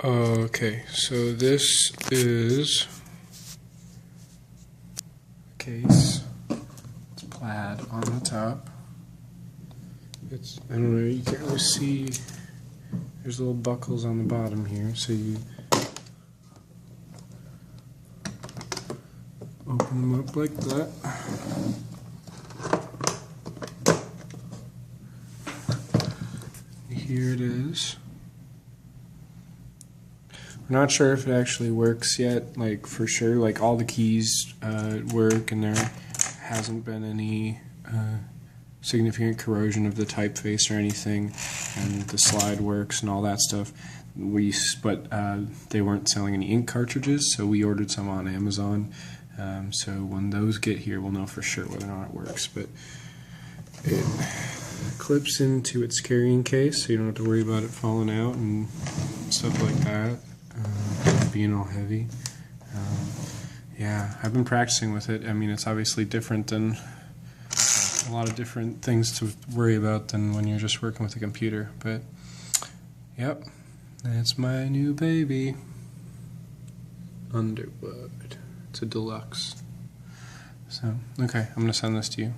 Okay, so this is a case. It's plaid on the top. It's, I don't know, you can't really see, there's little buckles on the bottom here, so you open them up like that. Here it is. We're not sure if it actually works yet, like for sure, like all the keys work and there hasn't been any significant corrosion of the typeface or anything, and the slide works and all that stuff. But they weren't selling any ink cartridges, so we ordered some on Amazon. So when those get here, we'll know for sure whether or not it works. But it clips into its carrying case, so you don't have to worry about it falling out and stuff like that, being all heavy. Yeah, I've been practicing with it. I mean, it's obviously different than a lot of different things to worry about than when you're just working with a computer. But yep, that's my new baby. Underwood. It's a deluxe. So, okay, I'm going to send this to you.